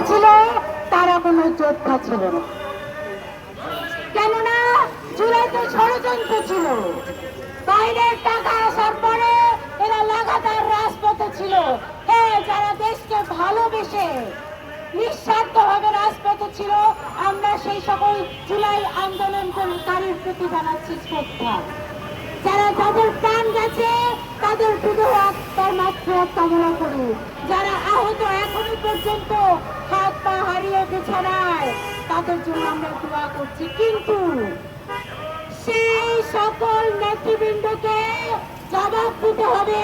ছিল তারা কোনো যোদ্ধা ছিল না। কেননা জুলাইতে ষড়যন্ত্র ছিল। বাইরের টাকা আসার পরে এরা লাগাতার রাজপথে ছিল। হ্যাঁ, যারা দেশকে ভালোবেসে নিঃস্বার্থভাবে রাজপথে ছিল, আমরা সেই সকল জুলাই আন্দোলনকারীর প্রতি জানাচ্ছি শ্রদ্ধা। যারা যাদের প্রাণ গেছে তাদের বিদেহ আত্মার মাগফিরাত কামনা করি। যারা আহত এখনো পর্যন্ত হাত পা হারিয়ে বিছানায়, তাদের জন্য আমরা দোয়া করছি। কিন্তু সেই সকল নেতৃবৃন্দকে জবাব দিতে হবে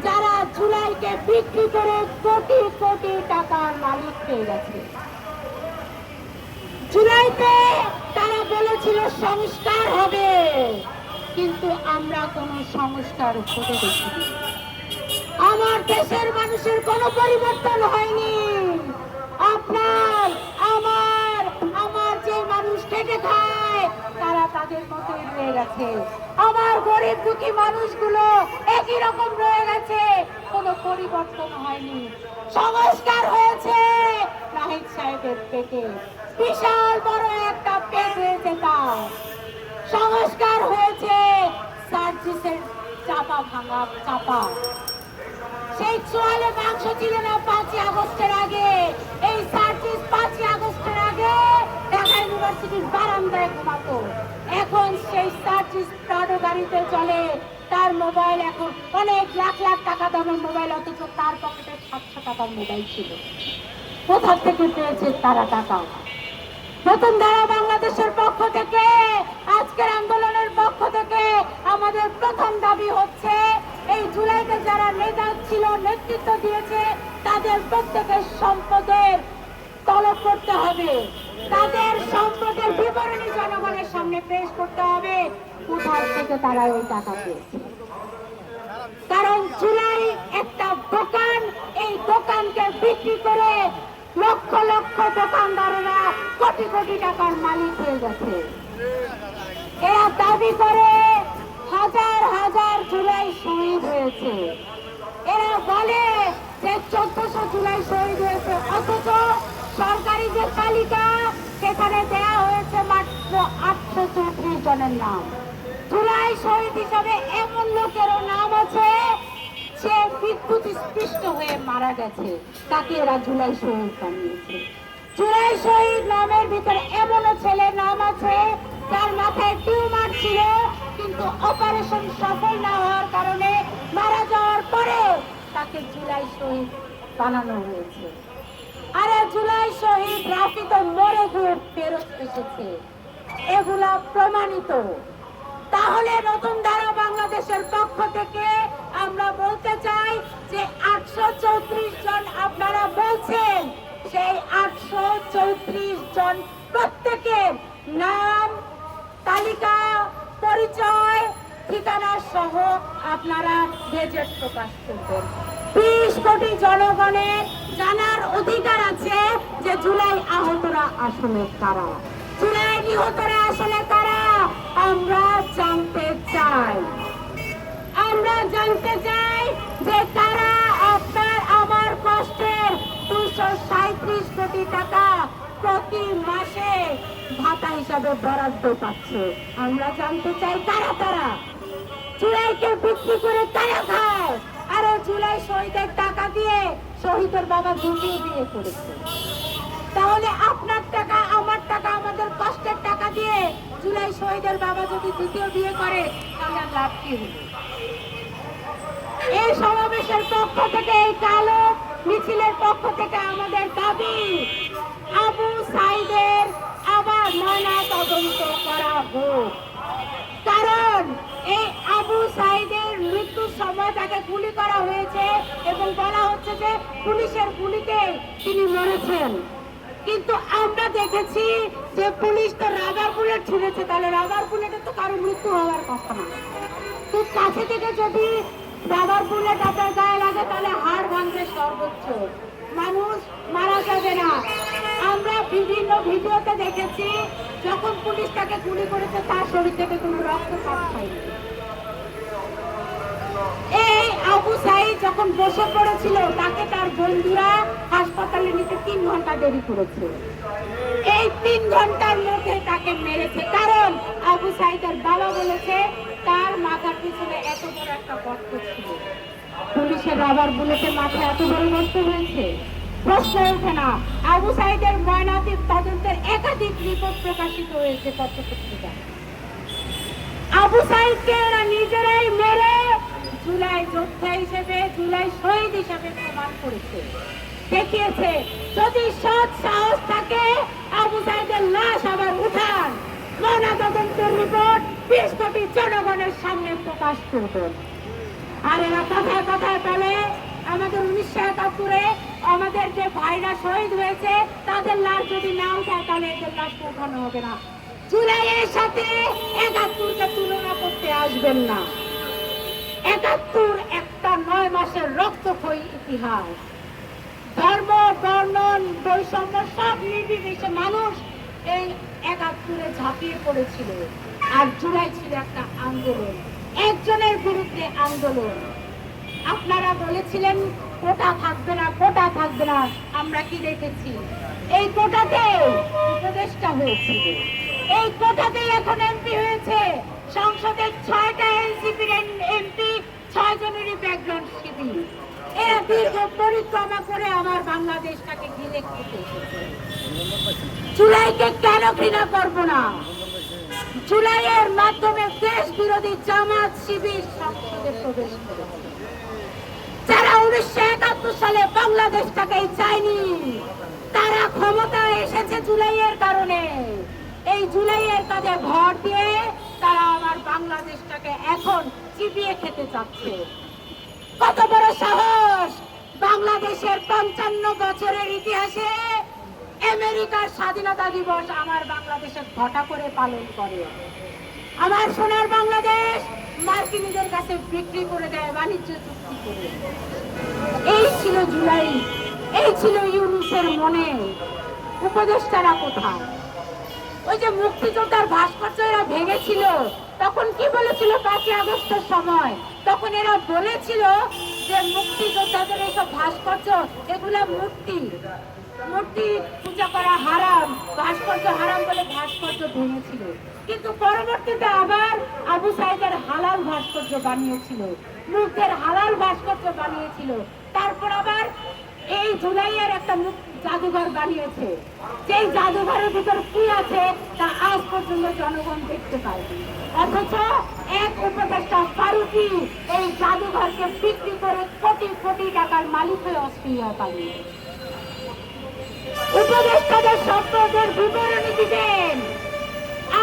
যারা জুলাইকে বিক্রি করে কোটি কোটি টাকার মালিক পেয়ে গেছে। জুলাইতে তারা বলেছিল সংস্কার হবে, কিন্তু আমরা কোন সংস্কার হতে দেখিনি। আমার দেশের মানুষের কোন পরিবর্তন হয়নি। আপনার আমার যে মানুষ খেটে খায় তারা তাদের মতোই রয়ে গেছে। আমার গরিব দুঃখী মানুষগুলো একই রকম রয়ে গেছে, কোনো পরিবর্তন হয়নি। সংস্কার হয়েছে নাহিদ সাহেবের পেটে, বিশাল বড় একটা পেট হয়েছে তার। সংস্কার হয়েছে সার্জিসের চাপা ভাঙা চাপা। সেই চোয়ালে মাংস ছিল না 5ই আগস্টের আগে। এই সার্জিস 5ই আগস্টের আগে ঢাকা ইউনিভার্সিটির বারান্দায় ঘুমাতো। এখন সেই সার্জিস প্রাডো গাড়িতে চলে। তার মোবাইল এখন অনেক লাখ লাখ টাকা দামের মোবাইল, অথচ তার পকেটে 700 টাকার মোবাইল ছিল। কোথা থেকে পেয়েছে তারা টাকা? নতুন ধারা বাংলাদেশের পক্ষ থেকে, আজকের আন্দোলনের পক্ষ থেকে আমাদের প্রথম দাবি হচ্ছে এই জুলাইতে যারা নেতা ছিল, নেতৃত্ব দিয়েছে, তাদের প্রত্যেকের সম্পদের তলব করতে হবে। তাদের সম্পদের বিবরণী জনগণের সামনে পেশ করতে হবে কোথা থেকে তারা ওই টাকা পেয়েছে। কারণ জুলাই একটা দোকান, এই দোকানকে বিক্রি করে লক্ষ লক্ষ দোকানদারেরা কোটি কোটি টাকার মালিক হয়ে গেছে। এরা দাবি করে হাজার হাজার জুলাই শহীদ হয়েছে। এরা বলে যে 1400 জুলাই শহীদ হয়েছে, অথচ সরকারি যে তালিকা সেখানে দেয়া হয়েছে মাত্র 834 জনের নাম। জুলাই শহীদ হিসাবে এমন লোকেরও নাম আছে সে বিদ্যুৎ স্পৃষ্ট হয়ে মারা গেছে, তাকে এরা জুলাই শহীদ বানিয়েছে। জুলাই শহীদ নামের ভিতরে এমনও ছেলের নাম আছে যার মাথায় টিউমার ছিল, কিন্তু অপারেশন সফল না হওয়ার কারণে মারা যাওয়ার পরে তাকে জুলাই শহীদ বানানো হয়েছে। আরে জুলাই শহীদ রাফি তো মরে গিয়ে ফেরত এসেছে, এগুলা প্রমাণিত। তাহলে নতুন ধারা বাংলাদেশের পক্ষ থেকে আমরা বলতে চাই যে 834 জন আপনারা বলছেন, সেই 834 জন প্রত্যেকের নাম, তালিকা, পরিচয়, ঠিকানা সহ আপনারা গেজেট প্রকাশ করবেন। 20 কোটি জনগণের জানার অধিকার আছে যে জুলাই আহতরা আসলে কারা, জুলাই নিহতরা আসলে কারা। আমরা জানতে চাই, আমরা জানতে চাই যে তারা আপনার আমার কষ্টের 237 কোটি টাকা প্রতি মাসে ভাতা হিসাবে বরাদ্দ পাচ্ছে। আমরা জানতে চাই কারা তারা। জুলাইকে বিক্রি করে তারা খায়, আরে জুলাই শহীদের টাকা দিয়ে শহীদের বাবা দ্বিতীয় বিয়ে করেছে। তাহলে আপনার টাকা, আমার টাকা, আমাদের কষ্টের টাকা দিয়ে জুলাই শহীদের বাবা যদি দ্বিতীয় বিয়ে করে, তাহলে লাভ কি হলো? এই সমাবেশের পক্ষ থেকে, এই কালো মিছিলের পক্ষ থেকে আমাদের দাবি, আবু সাইদের আবার ময়না তদন্ত করা হোক। কারণ এই আবু সাইদের মৃত্যুর সময় তাকে গুলি করা হয়েছে এবং বলা হচ্ছে যে পুলিশের গুলিতে তিনি মরেছেন, কিন্তু আমরা দেখেছি যে পুলিশ তো রাবার বুলেট ছুঁড়েছে। তাহলে রাবার বুলেটে তো কারো মৃত্যু হওয়ার কথা না। তো কাছে থেকে যদি রাবার বুলেট আপনার গায়ে লাগে তাহলে হাড় ভাঙবে সর্বোচ্চ, মানুষ মারা যাবে না। আমরা বিভিন্ন ভিডিওতে দেখেছি যখন পুলিশ তাকে গুলি করেছে তার শরীর থেকে কোনো রক্তপাত হয়নি। এই আবু সাইদ যখন বসে পড়েছিল তাকে তার বন্ধুরা হাসপাতালে নিতে 3 ঘন্টা দেরি করেছে। এই 3 ঘন্টার মধ্যে তাকে মেরেছে, কারণ আবু সাইদের বাবা বলেছে তার মাথার পিছনে এত বড় একটা গর্ত ছিল। পুলিশের রাবার বুলেটে মাথায় এত বড় গর্ত হয়েছে, প্রশ্ন ওঠে না। আবু সাইদের ময়নাতদন্তের তদন্তের একাধিক রিপোর্ট প্রকাশিত হয়েছে পত্রপত্রিকায়। আবু সাইদকে ওরা নিজেরাই মেরে জুলাই যোদ্ধা হিসেবে, জুলাই শহীদ হিসেবে প্রমাণ করেছে, দেখিয়েছে। যদি সৎ সাহস থাকে আবু সাইদের লাশ আবার উঠান, ময়নাতদন্তের রিপোর্ট 20 কোটি জনগণের সামনে প্রকাশ করবেন। আর এরা কথায় কথায় বলে আমাদের 1971-এ আমাদের যে ভাইরা শহীদ হয়েছে তাদের লাশ যদি না উঠায় তাহলে এদের লাশ উঠানো হবে না। জুলাইয়ের সাথে 71-কে তুলনা করতে আসবেন না। 71 একটা 9 মাসের রক্তক্ষয়ী ইতিহাস। ধর্ম, বর্ণ, বৈষম্য সব নির্বিশেষে মানুষ এই 71-এ ঝাঁপিয়ে পড়েছিল। আর জুলাই ছিল একটা আন্দোলন, একজনের বিরুদ্ধে আন্দোলন। আপনারা বলেছিলেন কোটা থাকবে না, কোটা থাকবে না। আমরা কি দেখেছি? এই কোটাতে উপদেষ্টা হয়েছিল, এই কোটাতেই এখন এমপি হয়েছে। সংসদের 6টা এনসিপির এমপি, 6 জনেরই ব্যাকগ্রাউন্ড শিবির। এরা দীর্ঘ পরিক্রমা করে আমার বাংলাদেশটাকে ঘিরে খেতে এসেছে। জুলাইকে কেন ঘৃণা করবো না? জুলাইয়ের মাধ্যমে দেশ বিরোধী জামাত শিবির সংসদে প্রবেশ করেছে, যারা 1971 সালে বাংলাদেশটাকে চায়নি। তারা ক্ষমতায় এসেছে জুলাইয়ের কারণে। এই জুলাইয়ের কাজে ভর দিয়ে তারা আমার বাংলাদেশটাকে এখন চিবিয়ে খেতে চাচ্ছে। কত বড় সাহস! বাংলাদেশের 55 বছরের ইতিহাসে আমেরিকার স্বাধীনতা দিবস আমার বাংলাদেশে ঘটা করে পালন করে। আমার সোনার বাংলাদেশ মার্কিনীদের কাছে বিক্রি করে দেয় বাণিজ্য চুক্তি করে। এই ছিল জুলাই, এই ছিল ইউনূসের মনে। উপদেষ্টারা কোথায়? ওই যে মুক্তিযোদ্ধার ভাস্কর্য এরা ভেঙেছিল, তখন কি বলেছিল? 5ই আগস্টের সময় তখন এরা বলেছিল যে মুক্তিযোদ্ধাদের এইসব ভাস্কর্য, এগুলা মূর্তি, মূর্তি পূজা করা হারাম, ভাস্কর্য হারাম বলে ভাস্কর্য ভেঙেছিল। কিন্তু পরবর্তীতে আবার আবু সাইদের হালাল ভাস্কর্য বানিয়েছিল, মুক্তির হালাল ভাস্কর্য বানিয়েছিল। তারপর আবার এই জুলাইয়ের একটা জাদুঘর বানিয়েছে, যেই জাদুঘরের ভিতর কি আছে তা আজ পর্যন্ত জনগণ দেখতে পায়নি। অথচ এক উপদেষ্টা ফারুকী এই জাদুঘরকে বিক্রি করে কোটি কোটি টাকার মালিক হয়ে অস্ট্রেলিয়া পালিয়ে। উপদেষ্টাদের সম্পদের বিবরণী দিবেন।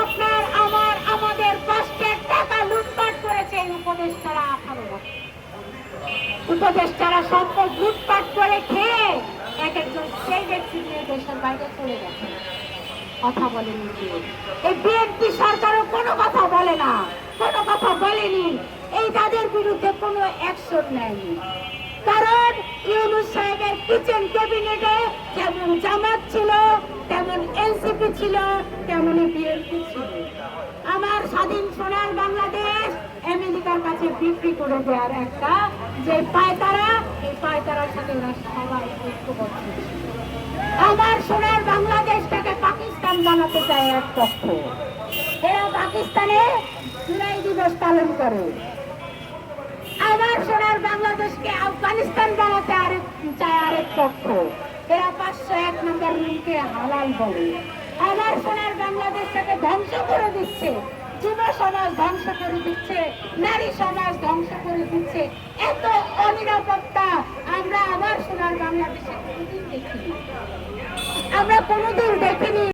আপনার, আমার, আমাদের কষ্টের টাকা লুটপাট করেছে এই উপদেষ্টারা। 18 বছর উপদেষ্টারা সম্পদ লুটপাট করে খেয়ে এক একজন সেই ব্যক্তি নিয়ে দেশের বাইরে চলে গেছে, কথা বলেনি। এই বিএনপি সরকারও কোনো কথা বলে না, কোনো কথা বলেনি। এই তাদের বিরুদ্ধে কোনো অ্যাকশন নেয়নি, কারণ ইউনূস সাহেবের কিচেন ক্যাবিনেটে যেমন জামাত ছিল, তেমন এনসিপি ছিল, তেমনই বিএনপি ছিল। আমার স্বাধীন সোনার বাংলাদেশ আমেরিকার কাছে বিক্রি করে দেওয়ার একটা যে পায়তারা, এই পায়তারার সাথে ওরা সবাই ঐক্যবদ্ধ ছিল। আমার সোনার বাংলাদেশটাকে পাকিস্তান বানাতে চায় এক পক্ষ, এরা পাকিস্তানে জুলাই দিবস পালন করে। আমার সোনার বাংলাদেশকে আফগানিস্তান বানাতে চায় আরেক পক্ষ, এরা 501 নম্বর রুমকে হালাল বলে। আমার সোনার বাংলাদেশটাকে ধ্বংস করে দিচ্ছে, যুব সমাজ ধ্বংস করে দিচ্ছে, নারী সমাজ ধ্বংস করে দিচ্ছে। এত অনিরাপত্তা আমরা আমার সোনার বাংলাদেশে কোনোদিন দেখিনি, আমরা কোনোদিন দেখিনি।